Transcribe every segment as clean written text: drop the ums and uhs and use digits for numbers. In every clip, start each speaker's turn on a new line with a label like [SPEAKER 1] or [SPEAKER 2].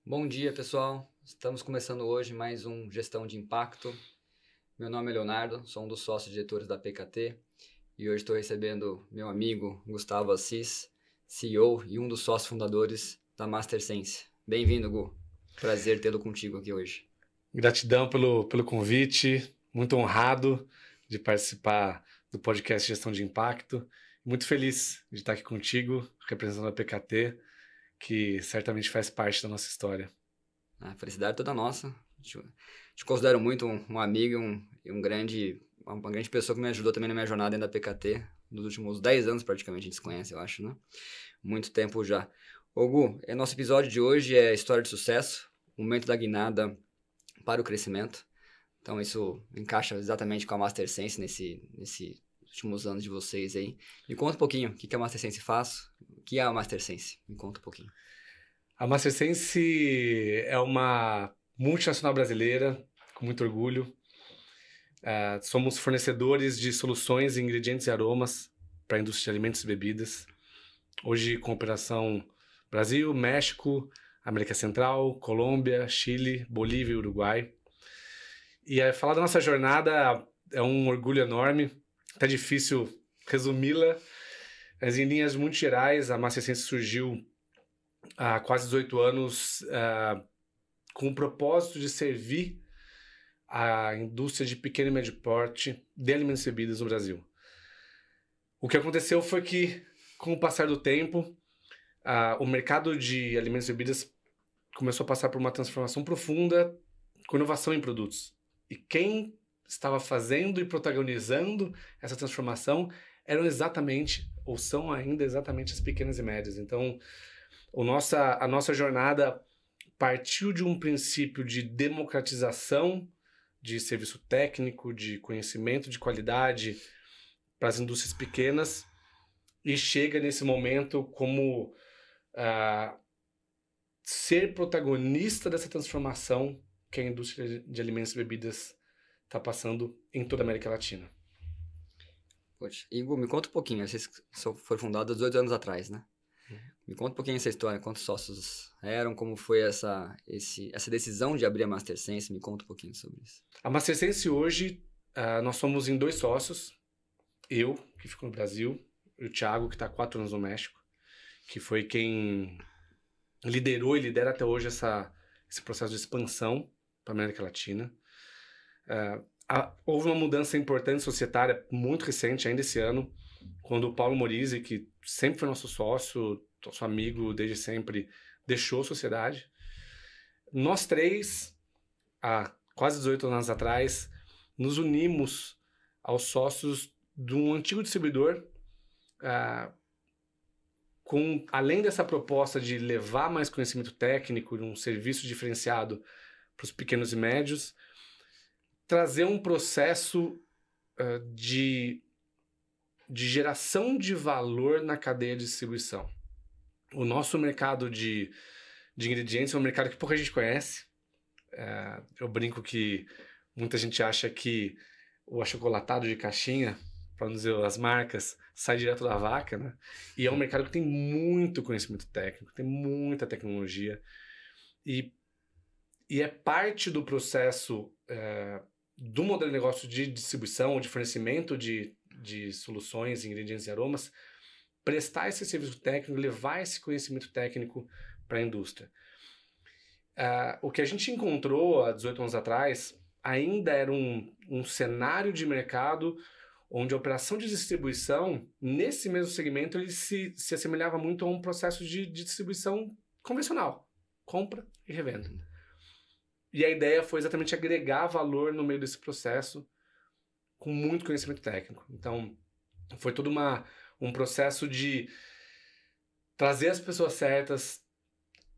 [SPEAKER 1] Bom dia, pessoal. Estamos começando hoje mais um Gestão de Impacto. Meu nome é Leonardo, sou um dos sócios diretores da PKT e hoje estou recebendo meu amigo Gustavo Assis, CEO e um dos sócios fundadores da MasterSense. Bem-vindo, Gu. Prazer tê-lo contigo aqui hoje.
[SPEAKER 2] Gratidão pelo convite, muito honrado de participar do podcast Gestão de Impacto. Muito feliz de estar aqui contigo, representando a PKT, que certamente faz parte da nossa história.
[SPEAKER 1] A felicidade é toda nossa. Te considero muito um amigo e uma grande pessoa que me ajudou também na minha jornada dentro da PKT. Nos últimos 10 anos, praticamente, a gente se conhece, eu acho, né? Muito tempo já. Ô, Gu, nosso episódio de hoje é História de Sucesso, momento da guinada para o crescimento. Então, isso encaixa exatamente com a MasterSense nesses últimos anos de vocês aí. Me conta um pouquinho o que a MasterSense faz. O que é a MasterSense? Me conta um pouquinho.
[SPEAKER 2] A MasterSense é uma multinacional brasileira, com muito orgulho. Somos fornecedores de soluções, ingredientes e aromas para a indústria de alimentos e bebidas. Hoje com operação Brasil, México, América Central, Colômbia, Chile, Bolívia e Uruguai. E falar da nossa jornada é um orgulho enorme, até difícil resumi-la, mas em linhas muito gerais, a MasterSense surgiu há quase 18 anos com o propósito de servir a indústria de pequeno e médio porte de alimentos e bebidas no Brasil. O que aconteceu foi que, com o passar do tempo, o mercado de alimentos e bebidas começou a passar por uma transformação profunda com inovação em produtos. E quem estava fazendo e protagonizando essa transformação eram exatamente, ou são ainda exatamente, as pequenas e médias. Então, a nossa jornada partiu de um princípio de democratização de serviço técnico, de conhecimento de qualidade para as indústrias pequenas e chega nesse momento como ser protagonista dessa transformação que a indústria de alimentos e bebidas está passando em toda a América Latina.
[SPEAKER 1] Poxa, Igor, me conta um pouquinho. Vocês foram fundados 18 anos atrás, né? Me conta um pouquinho essa história. Quantos sócios eram? Como foi essa decisão de abrir a MasterSense? Me conta um pouquinho sobre isso.
[SPEAKER 2] A MasterSense hoje, nós somos em 2 sócios. Eu, que fico no Brasil, e o Thiago, que está há 4 anos no México, que foi quem liderou e lidera até hoje esse processo de expansão para a América Latina. Houve uma mudança importante societária muito recente, ainda esse ano, quando o Paulo Morizzi, que sempre foi nosso sócio, nosso amigo desde sempre, deixou a sociedade. Nós 3, há quase 18 anos atrás, nos unimos aos sócios de um antigo distribuidor, além dessa proposta de levar mais conhecimento técnico, um serviço diferenciado para os pequenos e médios, trazer um processo de geração de valor na cadeia de distribuição. O nosso mercado de ingredientes é um mercado que pouca gente conhece. Eu brinco que muita gente acha que o achocolatado de caixinha, para não dizer as marcas, sai direto da vaca, né? E é um mercado que tem muito conhecimento técnico, tem muita tecnologia e é parte do processo do modelo de negócio de distribuição ou de fornecimento de soluções, ingredientes e aromas, prestar esse serviço técnico, levar esse conhecimento técnico para a indústria. O que a gente encontrou há 18 anos atrás ainda era um cenário de mercado onde a operação de distribuição, nesse mesmo segmento, ele se assemelhava muito a um processo de distribuição convencional, compra e revenda. E a ideia foi exatamente agregar valor no meio desse processo com muito conhecimento técnico. Então, foi todo um processo de trazer as pessoas certas,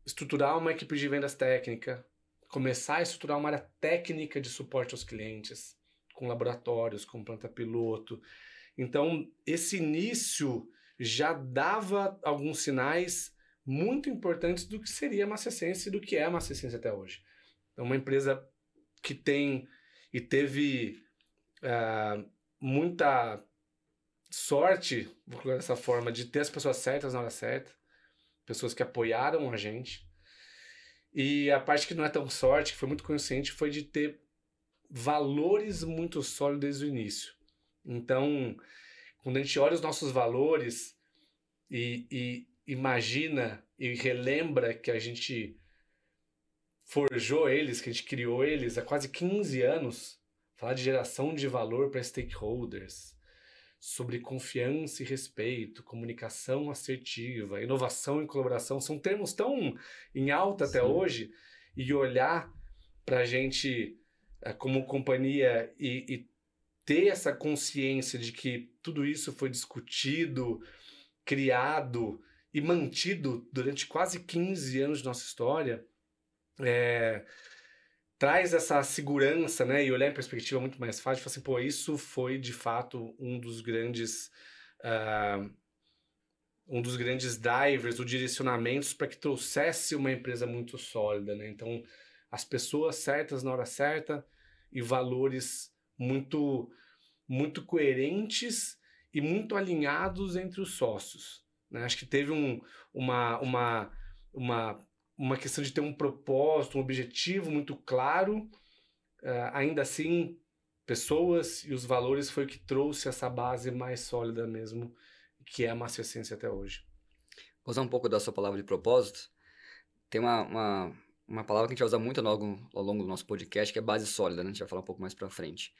[SPEAKER 2] estruturar uma equipe de vendas técnica, começar a estruturar uma área técnica de suporte aos clientes, com laboratórios, com planta piloto. Então, esse início já dava alguns sinais muito importantes do que seria a MasterSense e do que é a MasterSense até hoje. É uma empresa que tem e teve muita sorte, vou colocar dessa forma, de ter as pessoas certas na hora certa, pessoas que apoiaram a gente E a parte que não é tão sorte, que foi muito consciente, foi de ter valores muito sólidos desde o início. Então, quando a gente olha os nossos valores e imagina e relembra que a gente forjou eles, que a gente criou eles há quase 15 anos, falar de geração de valor para stakeholders, sobre confiança e respeito, comunicação assertiva, inovação e colaboração, são termos tão em alta até
[SPEAKER 1] Sim.
[SPEAKER 2] hoje, e olhar para a gente como companhia e ter essa consciência de que tudo isso foi discutido, criado e mantido durante quase 15 anos de nossa história, traz essa segurança, né? E olhar em perspectiva muito mais fácil, falar assim, pô, isso foi de fato ah, um dos grandes drivers, ou direcionamentos para que trouxesse uma empresa muito sólida, né? Então, as pessoas certas na hora certa e valores muito coerentes e muito alinhados entre os sócios, né? Acho que teve uma, uma questão de ter um propósito, um objetivo muito claro. Ainda assim, pessoas e os valores foi o que trouxe essa base mais sólida mesmo, que é a Master Essence até hoje.
[SPEAKER 1] Vou usar um pouco da sua palavra de propósito. Tem uma palavra que a gente vai usar muito ao longo do nosso podcast, que é base sólida, né? A gente vai falar um pouco mais pra frente.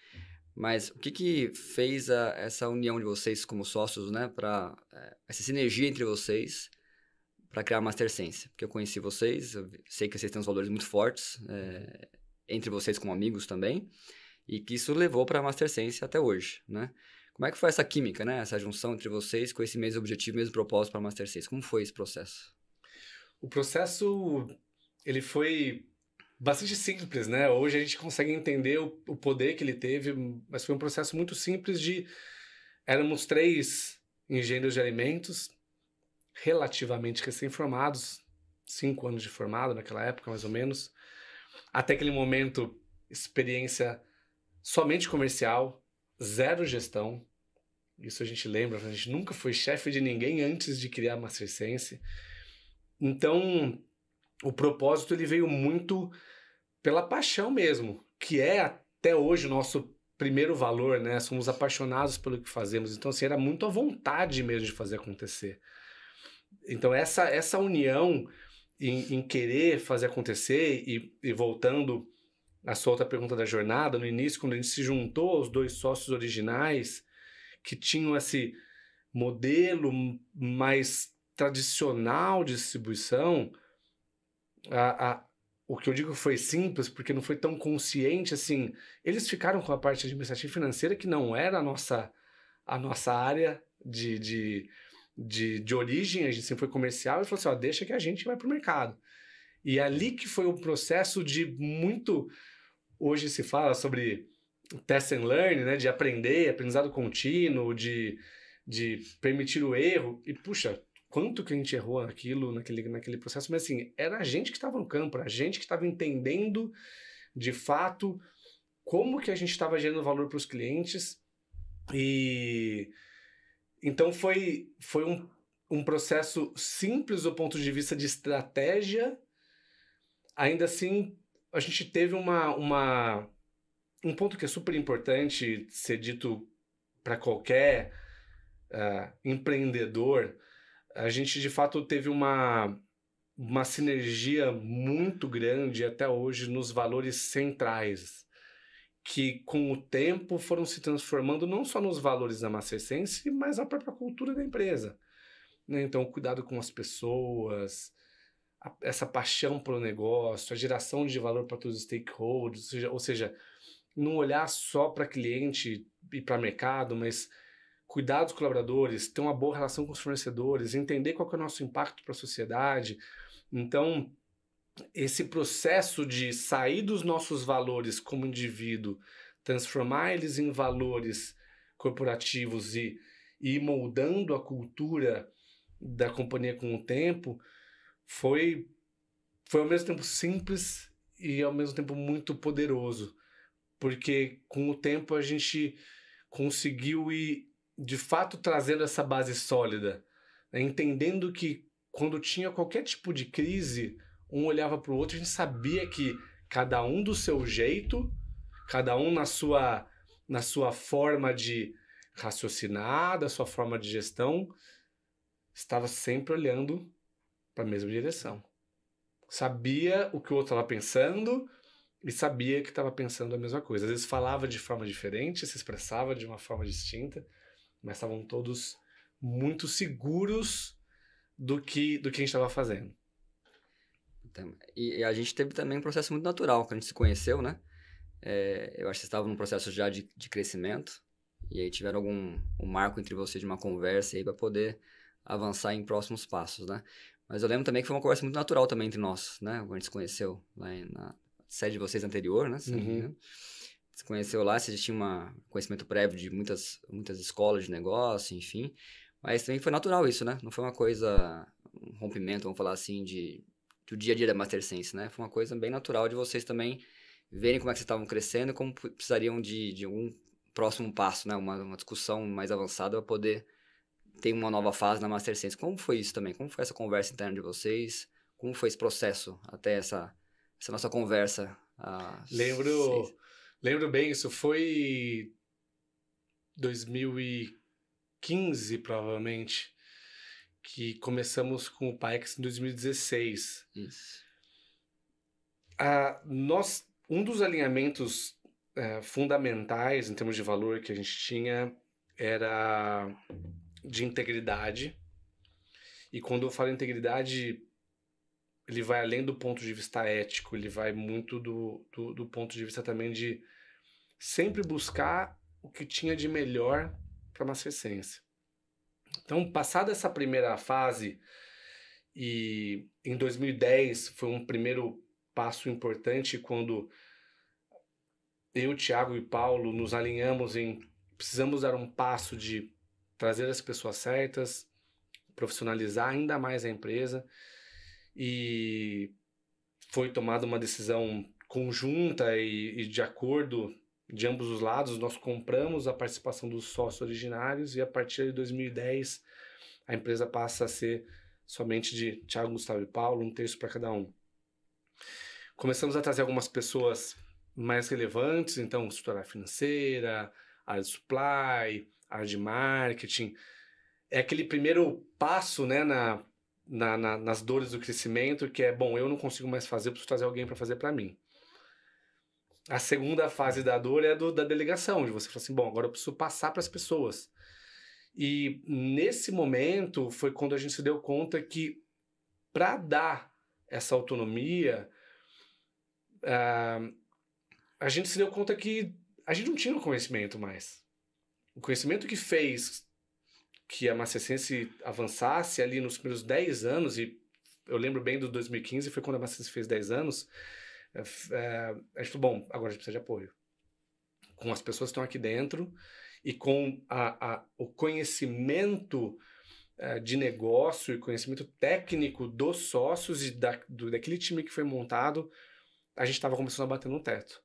[SPEAKER 1] Mas o que fez essa união de vocês como sócios, né? Essa sinergia entre vocês para criar a Master Sense? Porque eu conheci vocês, eu sei que vocês têm uns valores muito fortes, entre vocês como amigos também, e que isso levou para a Master Sense até hoje, né? Como é que foi essa química, né? Essa junção entre vocês com esse mesmo objetivo, mesmo propósito para a Master Sense? Como foi esse processo?
[SPEAKER 2] O processo, ele foi bastante simples, né? Hoje a gente consegue entender o poder que ele teve, mas foi um processo muito simples de... Éramos 3 engenheiros de alimentos, relativamente recém-formados, 5 anos de formado naquela época, mais ou menos. Até aquele momento, experiência somente comercial, zero gestão. Isso a gente lembra, a gente nunca foi chefe de ninguém antes de criar a Master Sense. Então, o propósito ele veio muito pela paixão mesmo, que é até hoje o nosso primeiro valor, né? Somos apaixonados pelo que fazemos. Então, assim, era muito a vontade mesmo de fazer acontecer. Então, essa união em querer fazer acontecer e voltando à sua outra pergunta da jornada, no início, quando a gente se juntou aos 2 sócios originais, que tinham esse modelo mais tradicional de distribuição, o que eu digo foi simples, porque não foi tão consciente assim. Eles ficaram com a parte administrativa e financeira, que não era a nossa área de origem, a gente sempre foi comercial, e falou assim: ó, deixa que a gente vai para o mercado. E ali que foi o processo de muito. Hoje se fala sobre test and learn, né, de aprendizado contínuo, de permitir o erro. E, puxa, quanto que a gente errou naquele processo, mas assim, era a gente que estava no campo, era a gente que estava entendendo de fato como que a gente estava gerando valor para os clientes. E então foi um processo simples do ponto de vista de estratégia. Ainda assim, a gente teve um ponto que é super importante ser dito para qualquer empreendedor. A gente de fato teve uma sinergia muito grande até hoje nos valores centrais, que com o tempo foram se transformando não só nos valores da Master Sense, mas na própria cultura da empresa, né? Então, o cuidado com as pessoas, essa paixão pelo negócio, a geração de valor para todos os stakeholders, ou seja, não olhar só para cliente e para mercado, mas cuidar dos colaboradores, ter uma boa relação com os fornecedores, entender qual que é o nosso impacto para a sociedade. Então, esse processo de sair dos nossos valores como indivíduo, transformar eles em valores corporativos e ir moldando a cultura da companhia com o tempo, foi ao mesmo tempo simples e ao mesmo tempo muito poderoso, porque com o tempo a gente conseguiu ir de fato trazendo essa base sólida, né? Entendendo que quando tinha qualquer tipo de crise um olhava para o outro, a gente sabia que cada um do seu jeito, cada um na sua forma de raciocinar, da sua forma de gestão, estava sempre olhando para a mesma direção. Sabia o que o outro estava pensando e sabia que estava pensando a mesma coisa. Às vezes falava de forma diferente, se expressava de uma forma distinta, mas estavam todos muito seguros do que a gente estava fazendo.
[SPEAKER 1] E a gente teve também um processo muito natural, quando a gente se conheceu, né? Eu acho que vocês estavam num processo já de crescimento, e aí tiveram um marco entre vocês de uma conversa aí para poder avançar em próximos passos, né? Mas eu lembro também que foi uma conversa muito natural também entre nós, né? Quando a gente se conheceu lá na sede de vocês anterior, né? Se conheceu lá, você já tinha um conhecimento prévio de muitas escolas de negócio, enfim. Mas também foi natural isso, né? Não foi uma coisa, um rompimento, vamos falar assim, do dia a dia da Master Sense, né? Foi uma coisa bem natural de vocês também verem como é que vocês estavam crescendo e como precisariam de um próximo passo, né? Uma discussão mais avançada para poder ter uma nova fase na Master Sense. Como foi isso também? Como foi essa conversa interna de vocês? Como foi esse processo até essa nossa conversa?
[SPEAKER 2] Lembro bem, isso foi 2015, provavelmente, que começamos com o PAEX em 2016.
[SPEAKER 1] Isso.
[SPEAKER 2] Um dos alinhamentos fundamentais em termos de valor que a gente tinha era de integridade. E quando eu falo integridade, ele vai além do ponto de vista ético, ele vai muito do ponto de vista também de sempre buscar o que tinha de melhor para a Master Sense. Então, passada essa primeira fase, e em 2010 foi um primeiro passo importante quando eu, Thiago e Paulo nos alinhamos em precisamos dar um passo de trazer as pessoas certas, profissionalizar ainda mais a empresa, e foi tomada uma decisão conjunta e de acordo de ambos os lados. Nós compramos a participação dos sócios originários e a partir de 2010 a empresa passa a ser somente de Thiago, Gustavo e Paulo, 1/3 para cada um. Começamos a trazer algumas pessoas mais relevantes, então estrutura financeira, área de supply, área de marketing. É aquele primeiro passo, né, nas dores do crescimento, que é, bom, eu não consigo mais fazer, eu preciso trazer alguém para fazer para mim. A segunda fase da dor é da delegação, de você falar assim, bom, agora eu preciso passar para as pessoas. E nesse momento foi quando a gente se deu conta que para dar essa autonomia, a gente se deu conta que a gente não tinha o conhecimento mais. O conhecimento que fez que a Master Sense avançasse ali nos primeiros 10 anos, e eu lembro bem do 2015, foi quando a Master Sense fez 10 anos, a gente falou, bom, agora a gente precisa de apoio. Com as pessoas que estão aqui dentro e com o conhecimento de negócio e conhecimento técnico dos sócios e daquele time que foi montado, a gente estava começando a bater no teto.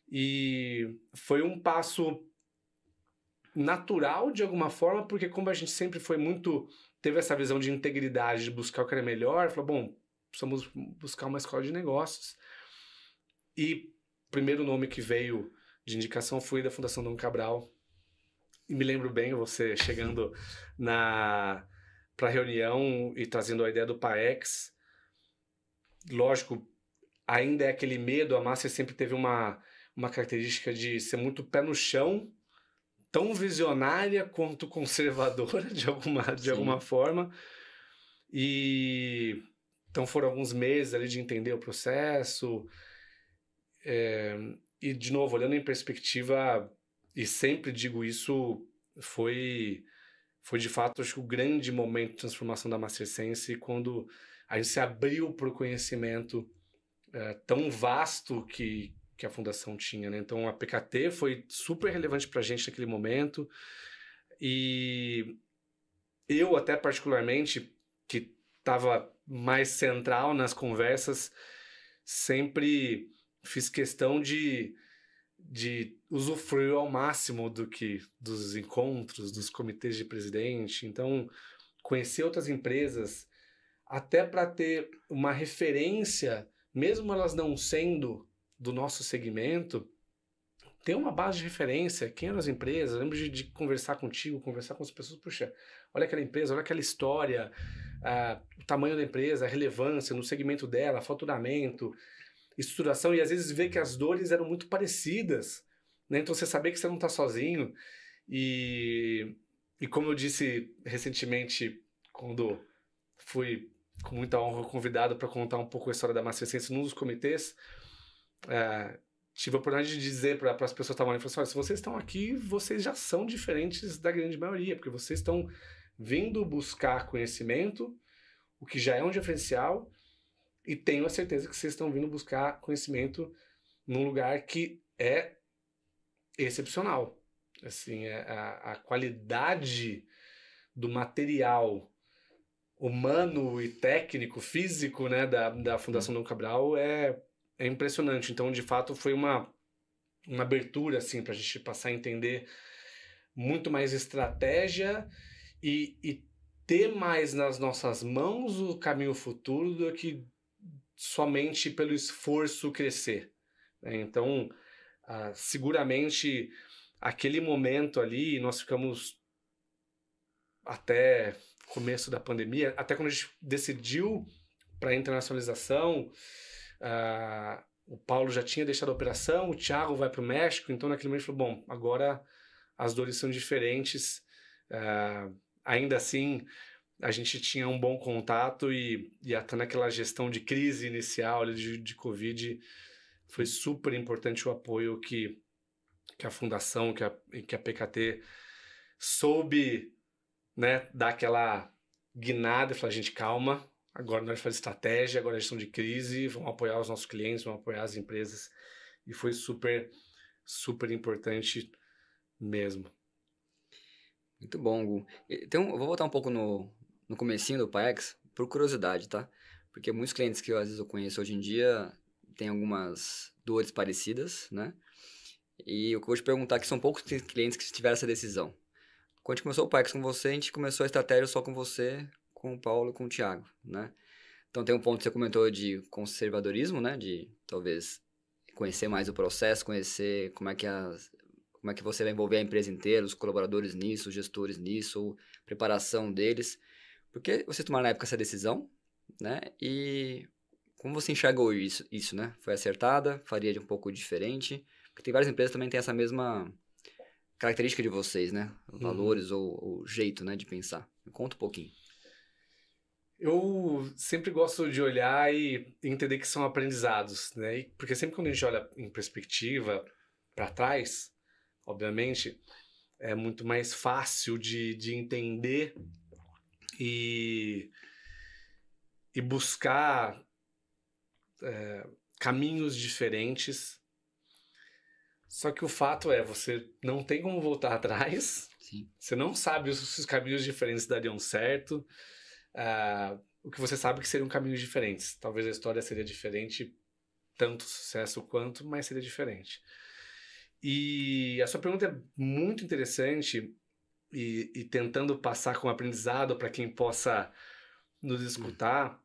[SPEAKER 2] E foi um passo natural de alguma forma, porque como a gente sempre foi teve essa visão de integridade, de buscar o que era melhor, falou, bom, precisamos buscar uma escola de negócios. E o primeiro nome que veio de indicação foi da Fundação Dom Cabral. E me lembro bem você chegando para a reunião e trazendo a ideia do PAEX. Lógico, ainda é aquele medo, a Master sempre teve uma característica de ser muito pé no chão, tão visionária quanto conservadora de alguma forma. E então foram alguns meses ali de entender o processo. E de novo, olhando em perspectiva, e sempre digo isso, foi de fato, acho que o grande momento de transformação da Master Sense quando a gente se abriu para o conhecimento tão vasto que a fundação tinha, né? Então a PKT foi super relevante para a gente naquele momento, e eu até particularmente, que estava mais central nas conversas, sempre fiz questão de usufruir ao máximo dos encontros, dos comitês de presidente. Então, conhecer outras empresas, até para ter uma referência, mesmo elas não sendo do nosso segmento, ter uma base de referência. Quem eram as empresas? Eu lembro de conversar contigo, conversar com as pessoas. Puxa, olha aquela empresa, olha aquela história, o tamanho da empresa, a relevância no segmento dela, faturamento, estruturação, e às vezes ver que as dores eram muito parecidas, né? Então você saber que você não está sozinho. E como eu disse recentemente, quando fui com muita honra convidado para contar um pouco a história da Master Sense num dos comitês, tive a oportunidade de dizer para as pessoas que estavam ali, olha, se vocês estão aqui, vocês já são diferentes da grande maioria, porque vocês estão vindo buscar conhecimento, o que já é um diferencial, e tenho a certeza que vocês estão vindo buscar conhecimento num lugar que é excepcional. Assim, a qualidade do material humano e técnico, físico, né, da Fundação Dom Cabral é impressionante. Então, de fato, foi uma abertura assim, para a gente passar a entender muito mais estratégia e ter mais nas nossas mãos o caminho futuro do que somente pelo esforço crescer. Então, seguramente, aquele momento ali, nós ficamos até começo da pandemia, até quando a gente decidiu para a internacionalização, o Paulo já tinha deixado a operação, o Thiago vai para o México, então naquele momento falou, bom, agora as dores são diferentes, ainda assim a gente tinha um bom contato e até naquela gestão de crise inicial de Covid, foi super importante o apoio que a Fundação, que a PKT soube, né, dar aquela guinada e falar, gente, calma, agora nós fazemos estratégia, agora é gestão de crise, vamos apoiar os nossos clientes, vamos apoiar as empresas. E foi super, super importante mesmo.
[SPEAKER 1] Muito bom, Gu. Então, eu vou voltar um pouco no comecinho do PAEX, por curiosidade, tá? Porque muitos clientes que às vezes eu conheço hoje em dia têm algumas dores parecidas, né? E o que eu vou te perguntar é que são poucos clientes que tiveram essa decisão. Quando a gente começou o PAEX com você, a gente começou a estratégia só com você, com o Paulo e com o Thiago, né? Então tem um ponto que você comentou de conservadorismo, né? De talvez conhecer mais o processo, conhecer como é que você vai envolver a empresa inteira, os colaboradores nisso, os gestores nisso, preparação deles. Por que vocês tomaram na época essa decisão, né? E como você enxergou isso, né? Foi acertada? Faria de um pouco diferente? Porque tem várias empresas que também têm essa mesma característica de vocês, né? Valores ou jeito, né, de pensar. Me conta um pouquinho.
[SPEAKER 2] Eu sempre gosto de olhar e entender que são aprendizados, né? Porque sempre quando a gente olha em perspectiva para trás, obviamente, é muito mais fácil de entender e buscar caminhos diferentes. Só que o fato é, você não tem como voltar atrás.
[SPEAKER 1] Sim.
[SPEAKER 2] Você não sabe se os caminhos diferentes dariam certo. O que você sabe que seriam caminhos diferentes. Talvez a história seria diferente, tanto sucesso quanto, mas seria diferente. E a sua pergunta é muito interessante e tentando passar com aprendizado para quem possa nos escutar,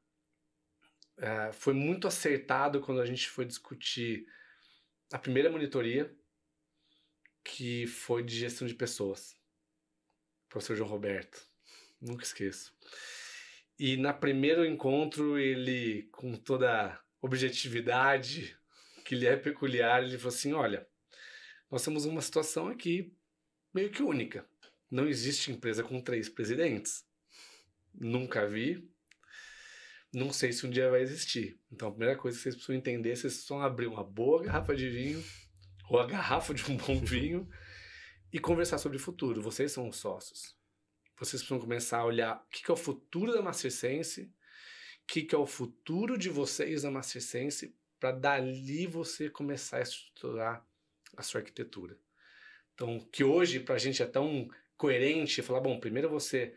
[SPEAKER 2] foi muito acertado quando a gente foi discutir a primeira monitoria, que foi de gestão de pessoas. Professor João Roberto, nunca esqueço. E na primeiro encontro, ele, com toda a objetividade que lhe é peculiar, ele falou assim, olha, nós temos uma situação aqui meio que única. Não existe empresa com 3 presidentes. Nunca vi. Não sei se um dia vai existir. Então a primeira coisa que vocês precisam entender, vocês precisam abrir uma boa garrafa de vinho, ou a garrafa de um bom vinho, e conversar sobre o futuro. Vocês são os sócios. Vocês precisam começar a olhar o que é o futuro da Master Sense, o que é o futuro de vocês da Master Sense, para dali você começar a estruturar a sua arquitetura. Então, que hoje para a gente é tão coerente, falar, bom, primeiro você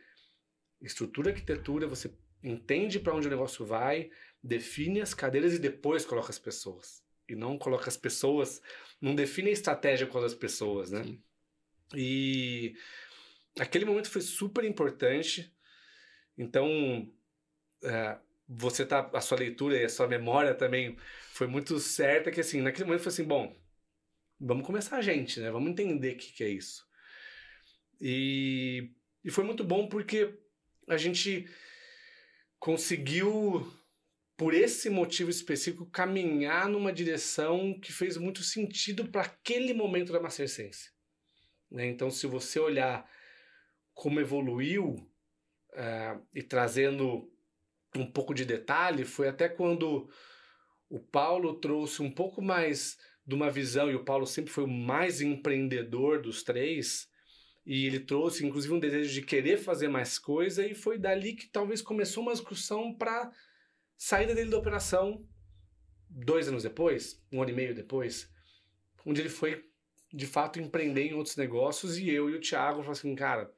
[SPEAKER 2] estrutura a arquitetura, você entende para onde o negócio vai, define as cadeiras e depois coloca as pessoas. E não coloca as pessoas, não define a estratégia com as pessoas, né? Sim. E aquele momento foi super importante. Então, a sua leitura e a sua memória também foi muito certa, que assim, naquele momento foi assim, bom, vamos começar a gente, né? Vamos entender o que é isso. E foi muito bom porque a gente conseguiu, por esse motivo específico, caminhar numa direção que fez muito sentido para aquele momento da Master Sense, né? Então, se você olhar como evoluiu, e trazendo um pouco de detalhe, foi até quando o Paulo trouxe um pouco mais de uma visão, e o Paulo sempre foi o mais empreendedor dos três, e ele trouxe inclusive um desejo de querer fazer mais coisa, e foi dali que talvez começou uma discussão para saída dele da operação 2 anos depois, 1 ano e meio depois, onde ele foi de fato empreender em outros negócios, e eu e o Thiago falamos assim, cara,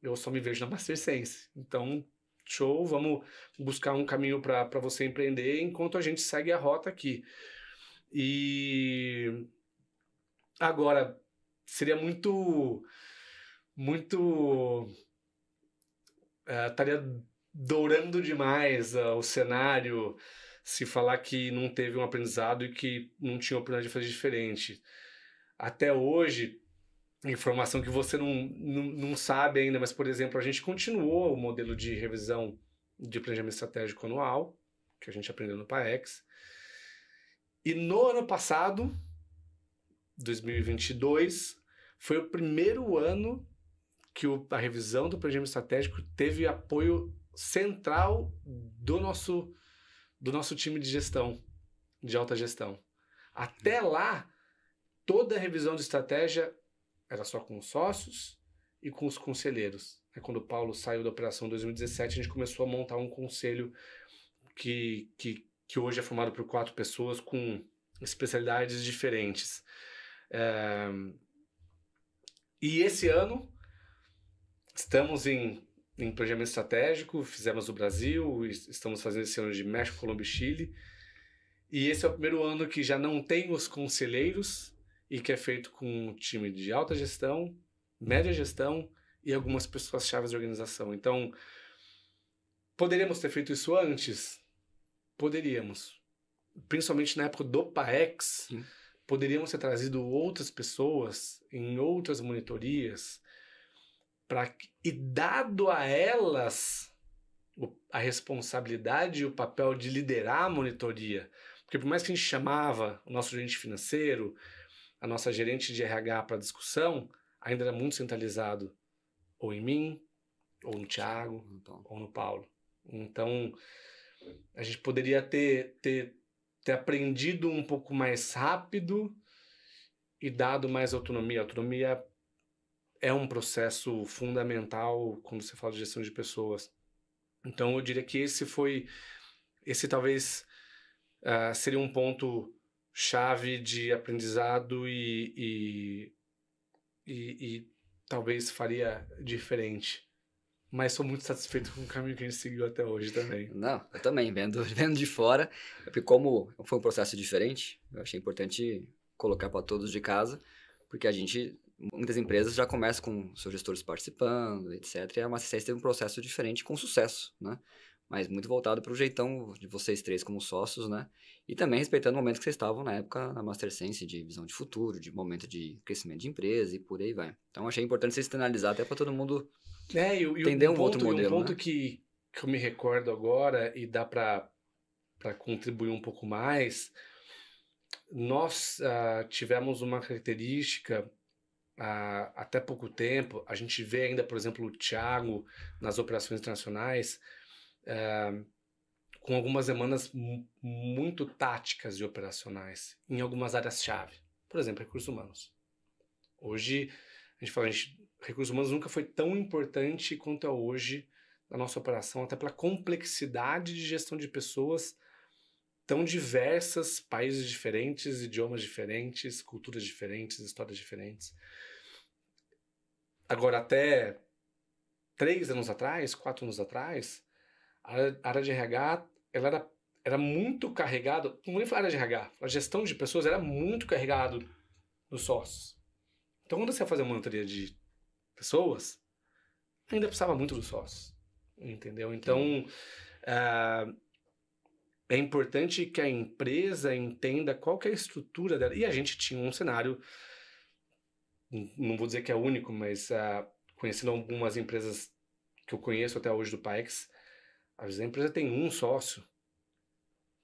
[SPEAKER 2] eu só me vejo na Master Sense, então show, vamos buscar um caminho para você empreender enquanto a gente segue a rota aqui. E agora, seria muito estaria dourando demais o cenário se falar que não teve um aprendizado e que não tinha oportunidade de fazer diferente. Até hoje, informação que você não sabe ainda, mas, por exemplo, a gente continuou o modelo de revisão de planejamento estratégico anual, que a gente aprendeu no PAEX. E no ano passado, 2022, foi o primeiro ano que a revisão do planejamento estratégico teve apoio central do nosso time de gestão, de alta gestão. Até lá, toda a revisão de estratégia era só com os sócios e com os conselheiros. Quando o Paulo saiu da operação em 2017, a gente começou a montar um conselho que hoje é formado por 4 pessoas com especialidades diferentes. E esse ano, estamos em planejamento estratégico, fizemos o Brasil, estamos fazendo esse ano de México, Colômbia e Chile. E esse é o primeiro ano que já não tem os conselheiros, e que é feito com um time de alta gestão, média gestão e algumas pessoas-chave de organização. Então, poderíamos ter feito isso antes? Poderíamos. Principalmente na época do PAEX, poderíamos ter trazido outras pessoas em outras monitorias, e dado a elas a responsabilidade e o papel de liderar a monitoria. Porque por mais que a gente chamava o nosso gerente financeiro, a nossa gerente de RH para discussão, ainda era muito centralizado ou em mim, ou no Thiago, ou no Paulo. Então, a gente poderia ter aprendido um pouco mais rápido e dado mais autonomia. A autonomia é um processo fundamental quando você fala de gestão de pessoas. Então, eu diria que esse talvez seria um ponto chave de aprendizado e talvez faria diferente. Mas sou muito satisfeito com o caminho que a gente seguiu até hoje também.
[SPEAKER 1] Não, eu também, vendo de fora, porque como foi um processo diferente, eu achei importante colocar para todos de casa, porque muitas empresas já começam com seus gestores participando, etc. E a Master teve um processo diferente com sucesso, né? Mas muito voltado para o jeitão de vocês três como sócios, né? E também respeitando o momento que vocês estavam na época na Master Sense, de visão de futuro, de momento de crescimento de empresa e por aí vai. Então achei importante vocês externalizar até para todo mundo entender outro modelo,
[SPEAKER 2] um ponto,
[SPEAKER 1] né?
[SPEAKER 2] que eu me recordo agora e dá para contribuir um pouco mais, nós tivemos uma característica até pouco tempo, a gente vê ainda, por exemplo, o Thiago nas operações internacionais, com algumas demandas muito táticas e operacionais em algumas áreas-chave. Por exemplo, recursos humanos. Hoje, a gente fala, recursos humanos nunca foi tão importante quanto é hoje na nossa operação, até pela complexidade de gestão de pessoas tão diversas, países diferentes, idiomas diferentes, culturas diferentes, histórias diferentes. Agora, até 3 anos atrás, 4 anos atrás, a área de RH ela era muito carregada, não vou nem falar área de RH, a gestão de pessoas era muito carregado nos sócios. Então, quando você ia fazer uma monitoria de pessoas, ainda precisava muito dos sócios, entendeu? Então, É importante que a empresa entenda qual que é a estrutura dela. E a gente tinha um cenário, não vou dizer que é único, mas conhecendo algumas empresas que eu conheço até hoje do Paex, às vezes a empresa tem um sócio.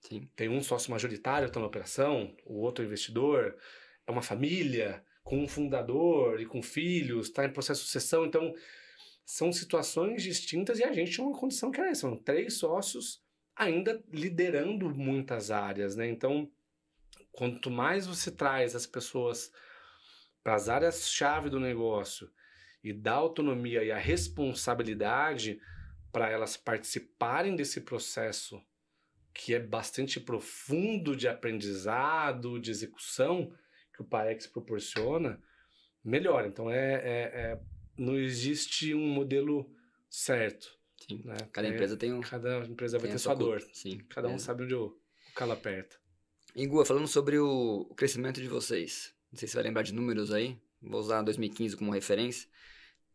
[SPEAKER 1] Sim.
[SPEAKER 2] Tem um sócio majoritário que está na operação, o outro investidor, é uma família com um fundador e com filhos, está em processo de sucessão. Então, são situações distintas e a gente tinha uma condição que era essa. São 3 sócios ainda liderando muitas áreas, né? Então, quanto mais você traz as pessoas para as áreas-chave do negócio e dá autonomia e a responsabilidade para elas participarem desse processo que é bastante profundo de aprendizado, de execução, que o Paex proporciona, melhor. Então, não existe um modelo certo.
[SPEAKER 1] Sim.
[SPEAKER 2] Né?
[SPEAKER 1] Cada empresa tem
[SPEAKER 2] cada empresa vai
[SPEAKER 1] tem
[SPEAKER 2] ter
[SPEAKER 1] a
[SPEAKER 2] sua dor.
[SPEAKER 1] Sim.
[SPEAKER 2] Cada um sabe onde o calo aperta.
[SPEAKER 1] E Gua, falando sobre o crescimento de vocês, não sei se você vai lembrar de números aí, vou usar 2015 como referência,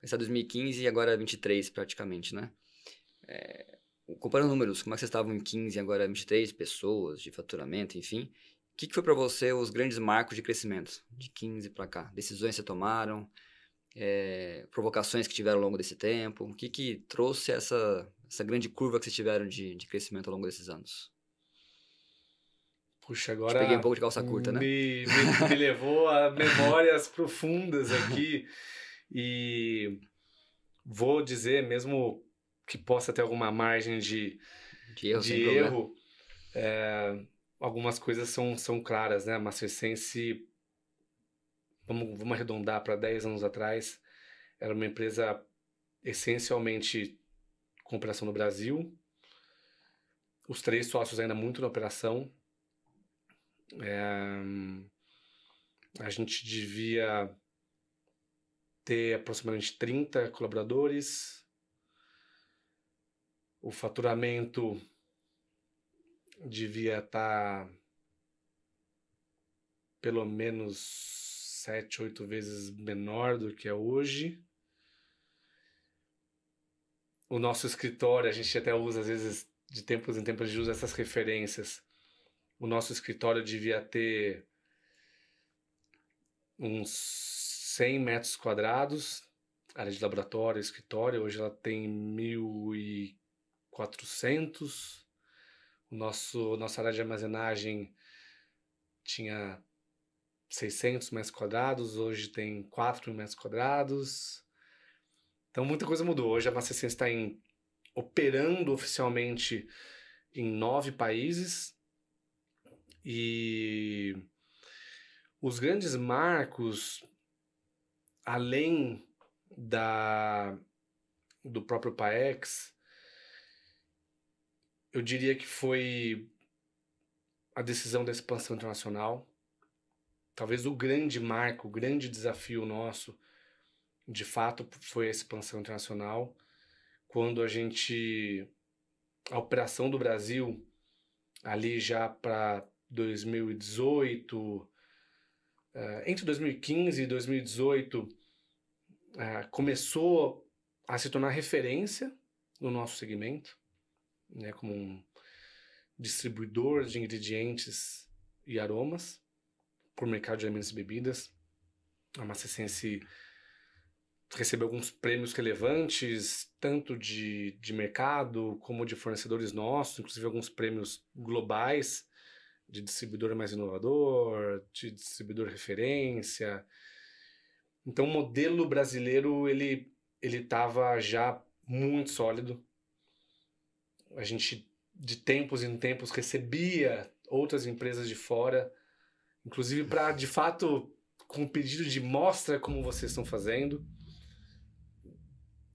[SPEAKER 1] pensar 2015 e agora 23 praticamente, né? Comparando números, como é que vocês estavam em 15 e agora 23 pessoas, de faturamento, enfim. O que foi para você os grandes marcos de crescimento, de 15 para cá? Decisões que você tomaram, provocações que tiveram ao longo desse tempo, o que trouxe essa grande curva que vocês tiveram de crescimento ao longo desses anos?
[SPEAKER 2] Puxa,
[SPEAKER 1] Te peguei um
[SPEAKER 2] agora
[SPEAKER 1] pouco de calça curta, né?
[SPEAKER 2] me levou a memórias profundas aqui e vou dizer, mesmo que possa ter alguma margem de
[SPEAKER 1] erro, sem problema.
[SPEAKER 2] erro, algumas coisas são claras, né? A Mastersense, vamos arredondar para 10 anos atrás, era uma empresa essencialmente com operação no Brasil, os 3 sócios ainda muito na operação. A gente devia ter aproximadamente 30 colaboradores. O faturamento devia estar pelo menos 7, 8 vezes menor do que é hoje. O nosso escritório, a gente até usa, às vezes, de tempos em tempos, a gente usa essas referências. O nosso escritório devia ter uns 100 metros quadrados, área de laboratório, escritório. Hoje ela tem 1.400. Nossa área de armazenagem tinha 600 metros quadrados, hoje tem 4.000 metros quadrados. Então muita coisa mudou. Hoje a Mastersense está operando oficialmente em 9 países e os grandes marcos, além do próprio Paex, eu diria que foi a decisão da expansão internacional. Talvez o grande marco, o grande desafio nosso, de fato, foi a expansão internacional. Quando a operação do Brasil, ali já para 2018, entre 2015 e 2018, começou a se tornar referência no nosso segmento, né, como um distribuidor de ingredientes e aromas por mercado de alimentos e bebidas. A Mastersense recebeu alguns prêmios relevantes, tanto de mercado como de fornecedores nossos, inclusive alguns prêmios globais de distribuidor mais inovador, de distribuidor referência. Então o modelo brasileiro ele estava já muito sólido. A gente de tempos em tempos recebia outras empresas de fora, inclusive para de fato com pedido de mostra como vocês estão fazendo,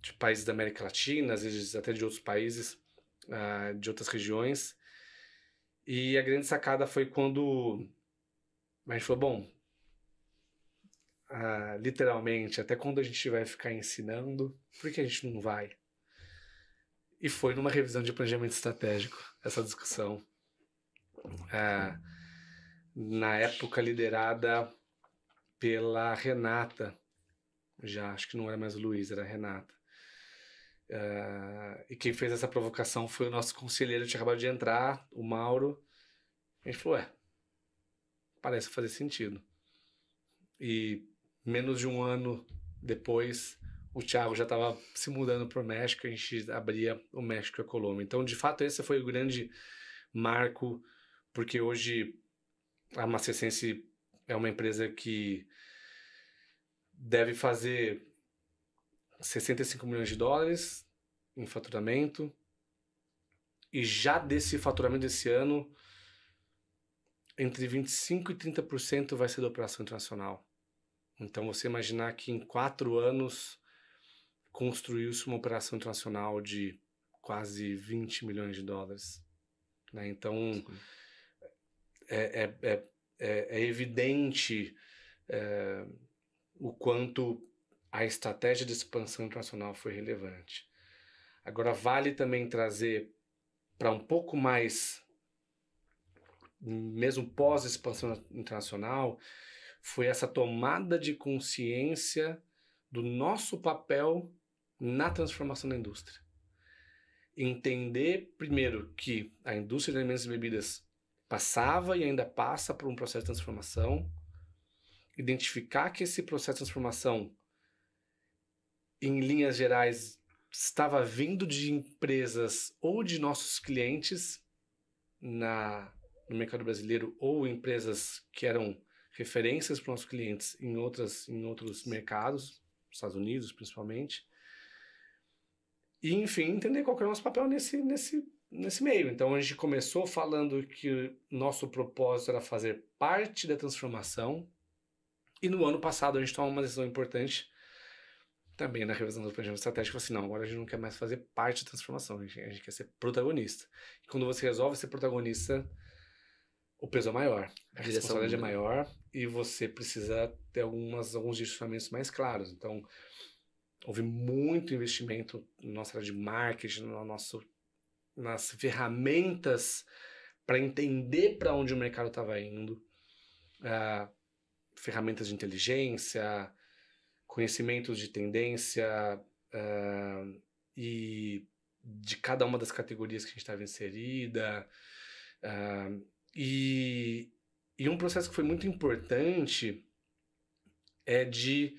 [SPEAKER 2] de países da América Latina, às vezes até de outros países, de outras regiões. E a grande sacada foi quando a gente falou, bom, literalmente, até quando a gente vai ficar ensinando, por que a gente não vai? E foi numa revisão de planejamento estratégico essa discussão. Na época liderada pela Renata, já acho que não era mais o Luiz, era a Renata. E quem fez essa provocação foi o nosso conselheiro que tinha acabado de entrar, o Mauro. A gente falou, parece fazer sentido. E menos de um ano depois, o Thiago já estava se mudando para o México, a gente abria o México e a Colômbia. Então, de fato, esse foi o grande marco, porque hoje a Master Sense é uma empresa que deve fazer 65 milhões de dólares em faturamento, e já desse faturamento desse ano, entre 25% e 30% vai ser da operação internacional. Então, você imaginar que em 4 anos construiu-se uma operação internacional de quase 20 milhões de dólares. Né? Então, é evidente o quanto a estratégia de expansão internacional foi relevante. Agora, vale também trazer para um pouco mais, mesmo pós-expansão internacional, foi essa tomada de consciência do nosso papel na transformação da indústria. Entender, primeiro, que a indústria de alimentos e bebidas passava e ainda passa por um processo de transformação, identificar que esse processo de transformação, em linhas gerais, estava vindo de empresas ou de nossos clientes no mercado brasileiro, ou empresas que eram referências para os nossos clientes em outros mercados, Estados Unidos principalmente. E, enfim, entender qual que é o nosso papel nesse meio. Então, a gente começou falando que nosso propósito era fazer parte da transformação, e no ano passado a gente tomou uma decisão importante, também na revisão do planejamento estratégico, assim, não, agora a gente não quer mais fazer parte da transformação, a gente quer ser protagonista. E quando você resolve ser protagonista, o peso é maior, a responsabilidade é maior, e você precisa ter alguns direcionamentos mais claros. Então, houve muito investimento na nossa área de marketing, nas ferramentas para entender para onde o mercado estava indo, ferramentas de inteligência, conhecimentos de tendência e de cada uma das categorias que a gente estava inserida. E um processo que foi muito importante é de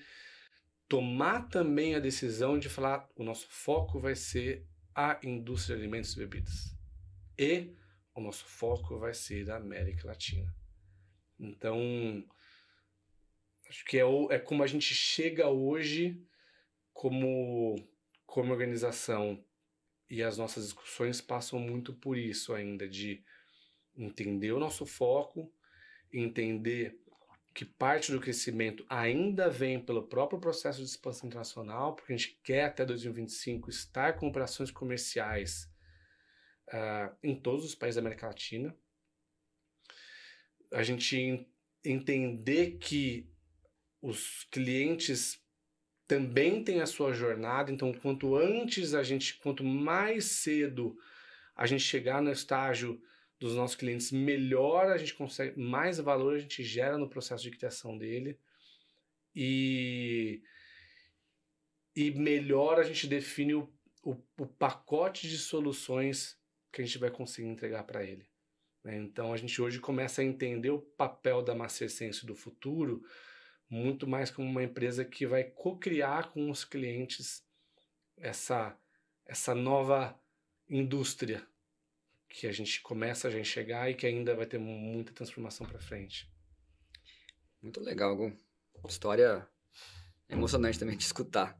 [SPEAKER 2] tomar também a decisão de falar, o nosso foco vai ser a indústria de alimentos e bebidas. E o nosso foco vai ser a América Latina. Então, acho que é como a gente chega hoje como organização, e as nossas discussões passam muito por isso ainda, de entender o nosso foco, entender que parte do crescimento ainda vem pelo próprio processo de expansão internacional, porque a gente quer até 2025 estar com operações comerciais em todos os países da América Latina. A gente entender que os clientes também têm a sua jornada, então quanto mais cedo a gente chegar no estágio dos nossos clientes, melhor a gente consegue, mais valor a gente gera no processo de criação dele, e melhor a gente define o pacote de soluções que a gente vai conseguir entregar para ele. Então a gente hoje começa a entender o papel da Master Sense do futuro muito mais como uma empresa que vai co-criar com os clientes essa nova indústria que a gente começa a enxergar e que ainda vai ter muita transformação para frente.
[SPEAKER 1] Muito legal, Gu. História emocionante também de escutar.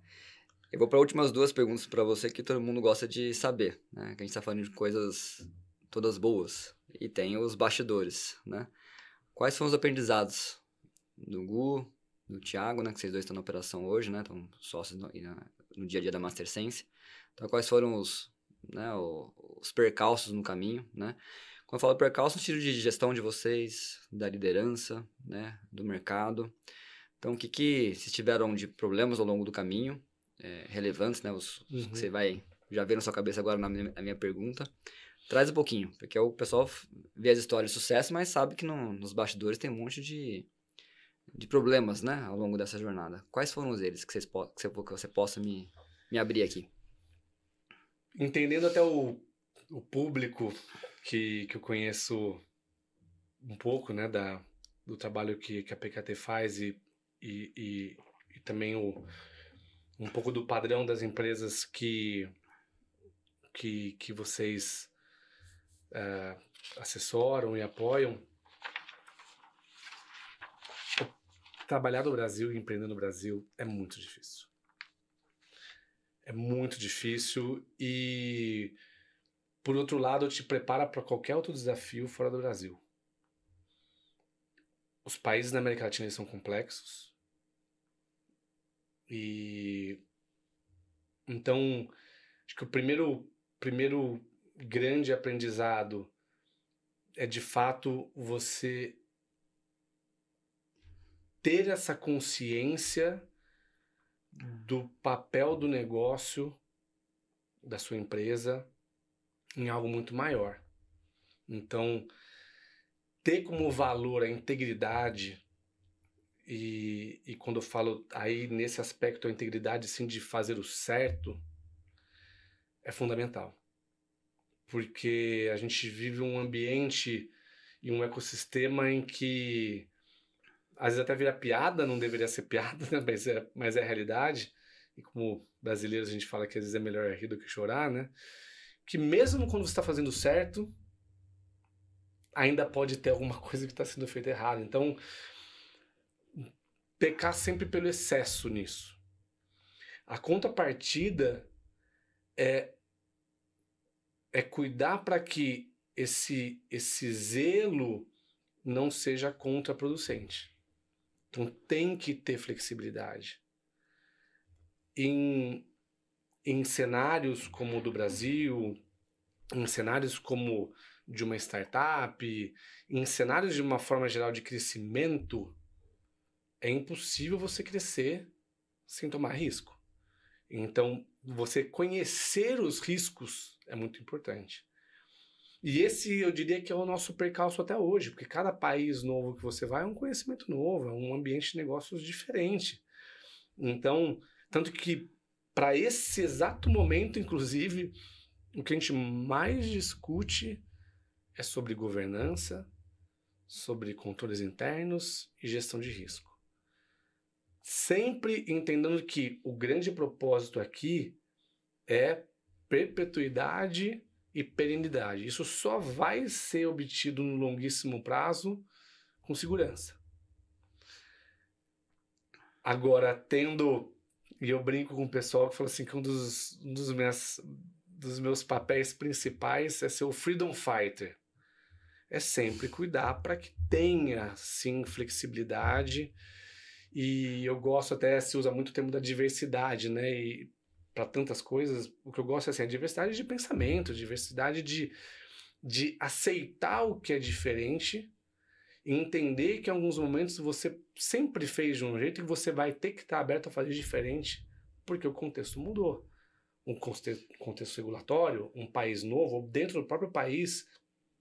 [SPEAKER 1] Eu vou para as últimas 2 perguntas para você que todo mundo gosta de saber, né? Que a gente está falando de coisas todas boas e tem os bastidores, né? Quais foram os aprendizados do Gu, do Thiago, né? Que vocês dois estão na operação hoje, né? Estão sócios no dia a dia da Master Sense. Então, quais foram os percalços no caminho, né? Quando eu falo percalço, no sentido de gestão de vocês, da liderança, né? Do mercado. Então, o que se tiveram de problemas ao longo do caminho, relevantes, né? Os que você vai já ver na sua cabeça agora na minha pergunta. Traz um pouquinho, porque o pessoal vê as histórias de sucesso, mas sabe que nos bastidores tem um monte de problemas, né? Ao longo dessa jornada. Quais foram eles que você possa me abrir aqui?
[SPEAKER 2] entendendo até o público que eu conheço um pouco, né, do trabalho que a PKT faz e também um pouco do padrão das empresas que vocês assessoram e apoiam. Trabalhar no Brasil e empreender no Brasil é muito difícil. É muito difícil e, por outro lado, te prepara para qualquer outro desafio fora do Brasil. Os países na América Latina são complexos e então acho que o primeiro grande aprendizado é de fato você ter essa consciência do papel do negócio da sua empresa em algo muito maior. Então, ter como valor a integridade e quando eu falo aí nesse aspecto a integridade sim de fazer o certo é fundamental. Porque a gente vive um ambiente e um ecossistema em que às vezes até vira piada, não deveria ser piada, né? Mas é a realidade. E como brasileiros a gente fala que às vezes é melhor rir do que chorar, né? Que mesmo quando você está fazendo certo, ainda pode ter alguma coisa que está sendo feita errada. Então, pecar sempre pelo excesso nisso. A contrapartida é cuidar para que esse zelo não seja contraproducente. Então tem que ter flexibilidade. Em cenários como o do Brasil, em cenários como de uma startup, em cenários de uma forma geral de crescimento, é impossível você crescer sem tomar risco. Então, você conhecer os riscos é muito importante. E esse, eu diria que é o nosso percalço até hoje, porque cada país novo que você vai é um conhecimento novo, é um ambiente de negócios diferente. Então, tanto que para esse exato momento, inclusive, o que a gente mais discute é sobre governança, sobre controles internos e gestão de risco. Sempre entendendo que o grande propósito aqui é perpetuidade e perenidade. Isso só vai ser obtido no longuíssimo prazo com segurança. Agora, e eu brinco com o pessoal que fala assim que um dos meus papéis principais é ser o freedom fighter. É sempre cuidar para que tenha, sim, flexibilidade. E eu gosto até, se usa muito o termo da diversidade, né? E para tantas coisas, o que eu gosto é assim, a diversidade de pensamento, diversidade de aceitar o que é diferente e entender que em alguns momentos você sempre fez de um jeito e você vai ter que estar aberto a fazer diferente porque o contexto mudou. Um contexto regulatório, um país novo, ou dentro do próprio país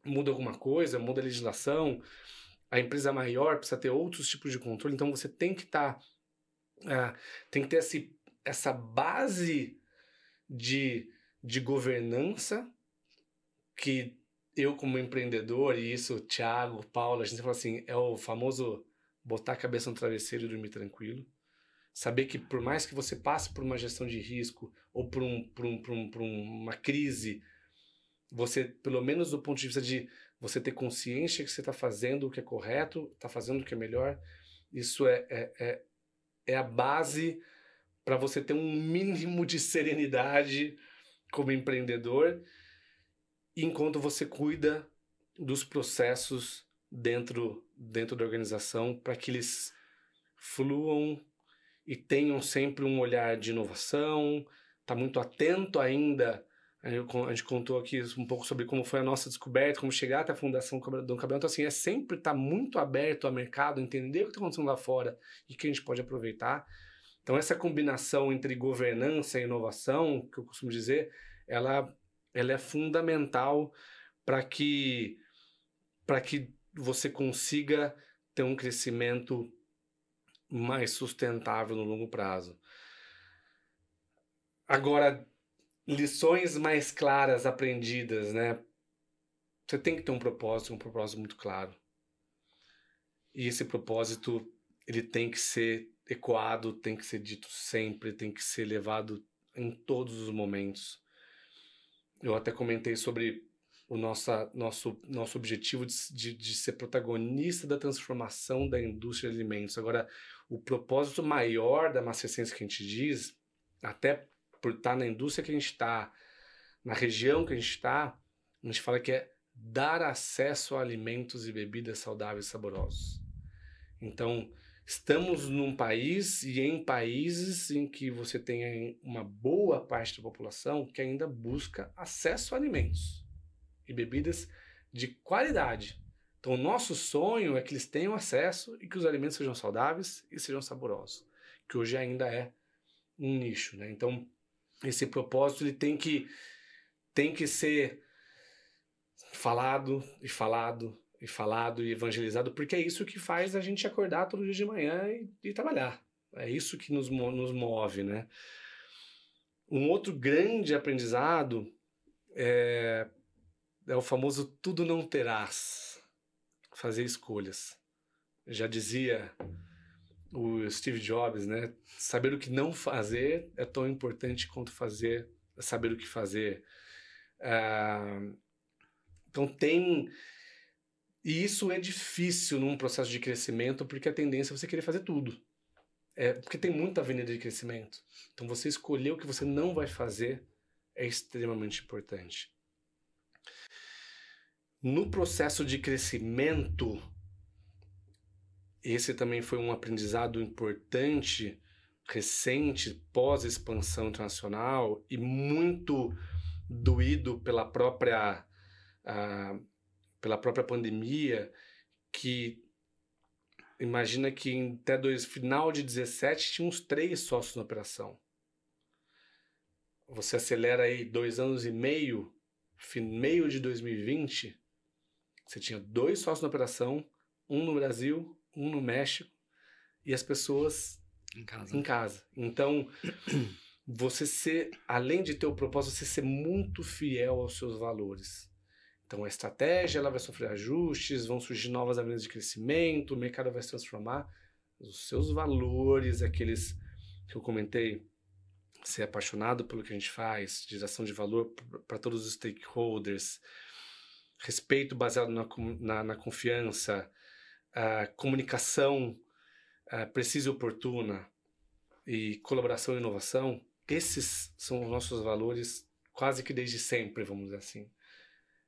[SPEAKER 2] muda alguma coisa, muda a legislação, a empresa maior precisa ter outros tipos de controle, então você tem que tem que ter essa base de governança que eu como empreendedor, e isso Thiago, Paulo, a gente fala assim, é o famoso botar a cabeça no travesseiro e dormir tranquilo. Saber que por mais que você passe por uma gestão de risco ou por uma crise, você, pelo menos do ponto de vista de você ter consciência que você está fazendo o que é correto, está fazendo o que é melhor, isso é a base para você ter um mínimo de serenidade como empreendedor, enquanto você cuida dos processos dentro da organização para que eles fluam e tenham sempre um olhar de inovação, tá muito atento ainda. A gente contou aqui um pouco sobre como foi a nossa descoberta, como chegar até a Fundação Dom Cabral. Então, assim, é sempre estar muito aberto ao mercado, entender o que está acontecendo lá fora e que a gente pode aproveitar. Então, essa combinação entre governança e inovação, que eu costumo dizer, ela é fundamental para que você consiga ter um crescimento mais sustentável no longo prazo. Agora, lições mais claras aprendidas, né? Você tem que ter um propósito muito claro. E esse propósito, ele tem que ser ecoado, tem que ser dito sempre, tem que ser levado em todos os momentos. Eu até comentei sobre o nosso objetivo de ser protagonista da transformação da indústria de alimentos. Agora, o propósito maior da Master Sense que a gente diz, até por estar na indústria que a gente está, na região que a gente está, a gente fala que é dar acesso a alimentos e bebidas saudáveis e saborosos. Então, estamos num país e em países em que você tem uma boa parte da população que ainda busca acesso a alimentos e bebidas de qualidade. Então, o nosso sonho é que eles tenham acesso e que os alimentos sejam saudáveis e sejam saborosos, que hoje ainda é um nicho, né? Então, esse propósito ele tem que ser falado e falado e falado e evangelizado, porque é isso que faz a gente acordar todo dia de manhã e trabalhar. É isso que nos move, né? Um outro grande aprendizado é o famoso tudo não terás, fazer escolhas. Já dizia o Steve Jobs, né? Saber o que não fazer é tão importante quanto saber o que fazer. Então e isso é difícil num processo de crescimento, porque a tendência é você querer fazer tudo. Porque tem muita avenida de crescimento. Então você escolher o que você não vai fazer é extremamente importante. No processo de crescimento, esse também foi um aprendizado importante, recente, pós-expansão internacional e muito doído pela própria pandemia, que imagina que até final de 17 tinha uns 3 sócios na operação. Você acelera aí 2 anos e meio de 2020, você tinha 2 sócios na operação, um no Brasil, um no México, e as pessoas em casa. Então, além de ter o propósito, você ser muito fiel aos seus valores. Então a estratégia ela vai sofrer ajustes, vão surgir novas avenidas de crescimento, o mercado vai se transformar. Os seus valores, aqueles que eu comentei, ser apaixonado pelo que a gente faz, geração de valor para todos os stakeholders, respeito baseado na confiança, comunicação precisa e oportuna e colaboração e inovação, esses são os nossos valores quase que desde sempre, vamos dizer assim.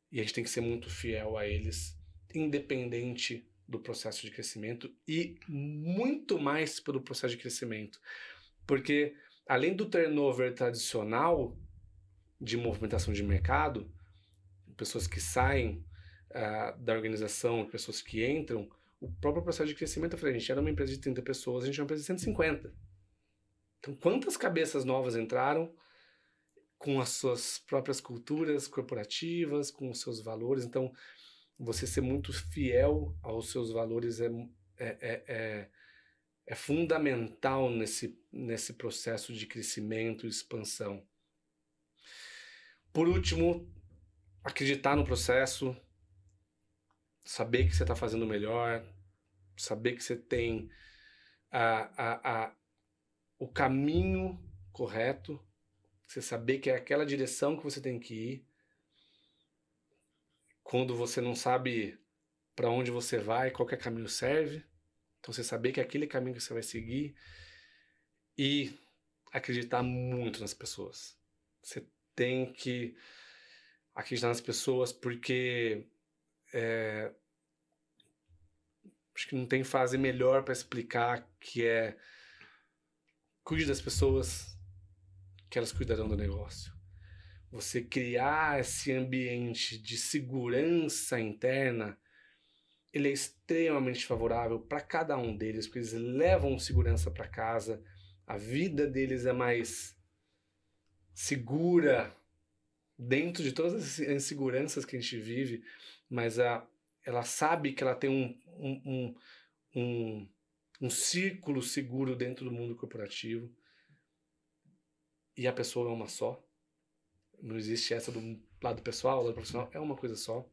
[SPEAKER 2] E a gente tem que ser muito fiel a eles, independente do processo de crescimento e muito mais pelo processo de crescimento. Porque, além do turnover tradicional de movimentação de mercado, pessoas que saem da organização, pessoas que entram, o próprio processo de crescimento, eu falei, a gente era uma empresa de 30 pessoas, a gente é uma empresa de 150. Então, quantas cabeças novas entraram com as suas próprias culturas corporativas, com os seus valores? Então, você ser muito fiel aos seus valores é fundamental nesse processo de crescimento e expansão. Por último, acreditar no processo, saber que você está fazendo o melhor, saber que você tem o caminho correto, você saber que é aquela direção que você tem que ir. Quando você não sabe para onde você vai, qualquer caminho serve. Então você saber que é aquele caminho que você vai seguir e acreditar muito nas pessoas. Você tem que acreditar nas pessoas porque acho que não tem frase melhor para explicar que é cuide das pessoas que elas cuidarão do negócio. Você criar esse ambiente de segurança interna, ele é extremamente favorável para cada um deles, porque eles levam segurança para casa, a vida deles é mais segura dentro de todas as inseguranças que a gente vive, mas ela sabe que ela tem um círculo seguro dentro do mundo corporativo e a pessoa é uma só. Não existe essa do lado pessoal, do lado profissional, é uma coisa só.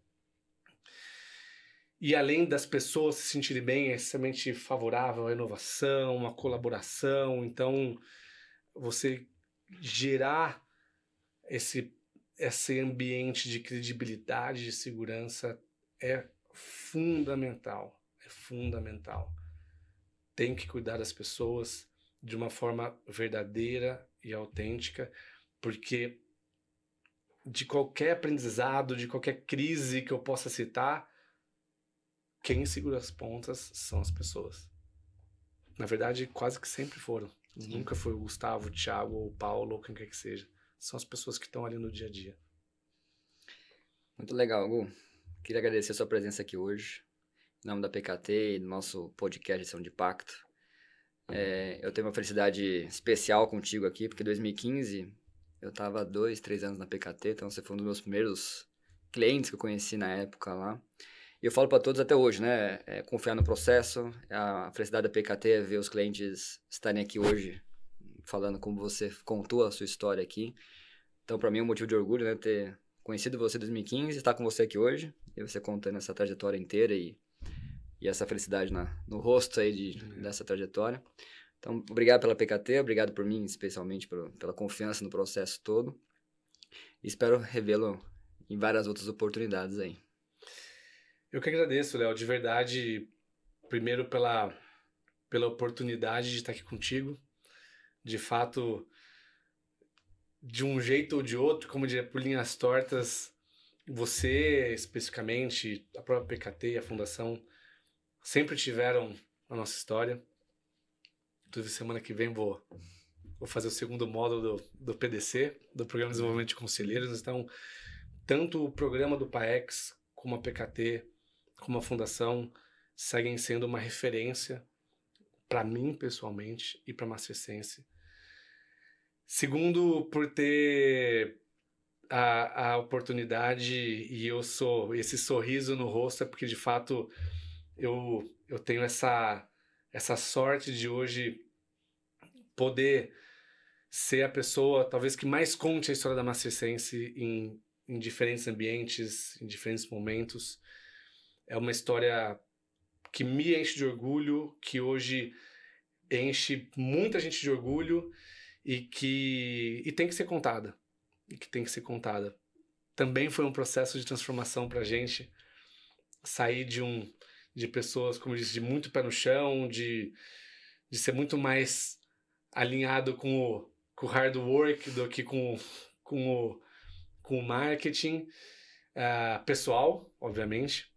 [SPEAKER 2] E além das pessoas se sentirem bem, é extremamente favorável à inovação, à colaboração. Então, você gerar esse ambiente de credibilidade, de segurança é fundamental. É fundamental. Tem que cuidar das pessoas de uma forma verdadeira e autêntica, porque de qualquer aprendizado, de qualquer crise que eu possa citar, quem segura as pontas são as pessoas. Na verdade, quase que sempre foram.
[SPEAKER 1] Sim.
[SPEAKER 2] Nunca foi o Gustavo, o Thiago, ou o Paulo, ou quem quer que seja. São as pessoas que estão ali no dia a dia.
[SPEAKER 1] Muito legal, Gu. Queria agradecer a sua presença aqui hoje, em nome da PKT e do nosso podcast Gestão de Impacto. Eu tenho uma felicidade especial contigo aqui, porque em 2015 eu estava 2, 3 anos na PKT, então você foi um dos meus primeiros clientes que eu conheci na época lá. E eu falo para todos até hoje, né? Confiar no processo. A felicidade da PKT é ver os clientes estarem aqui hoje, falando como você contou a sua história aqui. Então, para mim é um motivo de orgulho, né? Ter conhecido você em 2015, estar com você aqui hoje, e você contando essa trajetória inteira e essa felicidade no rosto aí dessa trajetória. Então, obrigado pela PKT, obrigado por mim, especialmente pela confiança no processo todo. E espero revê-lo em várias outras oportunidades aí.
[SPEAKER 2] Eu que agradeço, Léo, de verdade, primeiro pela oportunidade de estar aqui contigo. De fato, de um jeito ou de outro, como diria, por linhas tortas, você, especificamente, a própria PKT e a Fundação, sempre tiveram a nossa história. Toda semana que vem vou fazer o segundo módulo do PDC, do Programa de Desenvolvimento de Conselheiros. Então, tanto o programa do PAEX, como a PKT, como a Fundação, seguem sendo uma referência para mim, pessoalmente, e para a Mastersense. Segundo, por ter a oportunidade, e eu sou esse sorriso no rosto, é porque, de fato, eu tenho essa sorte de hoje poder ser a pessoa, talvez, que mais conte a história da Mastersense em diferentes ambientes, em diferentes momentos. É uma história que me enche de orgulho, que hoje enche muita gente de orgulho e tem que ser contada. E que tem que ser contada. Também foi um processo de transformação pra gente, sair de pessoas, como eu disse, de muito pé no chão, de ser muito mais alinhado com o hard work do que com o marketing pessoal, obviamente,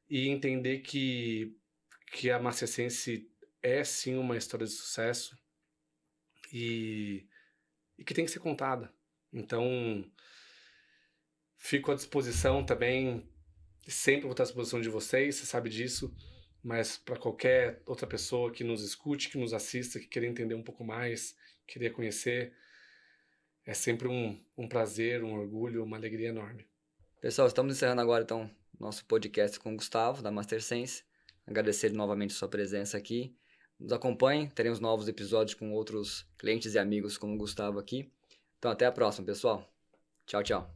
[SPEAKER 2] e entender que a Mastersense é sim uma história de sucesso e que tem que ser contada. Então, fico à disposição também, sempre vou estar à disposição de vocês, você sabe disso, mas para qualquer outra pessoa que nos escute, que nos assista, que queira entender um pouco mais, querer conhecer, é sempre um prazer, um orgulho, uma alegria enorme.
[SPEAKER 1] Pessoal, estamos encerrando agora então nosso podcast com o Gustavo, da Mastersense. Agradecer novamente a sua presença aqui. Nos acompanhem, teremos novos episódios com outros clientes e amigos como o Gustavo aqui. Então até a próxima, pessoal. Tchau, tchau.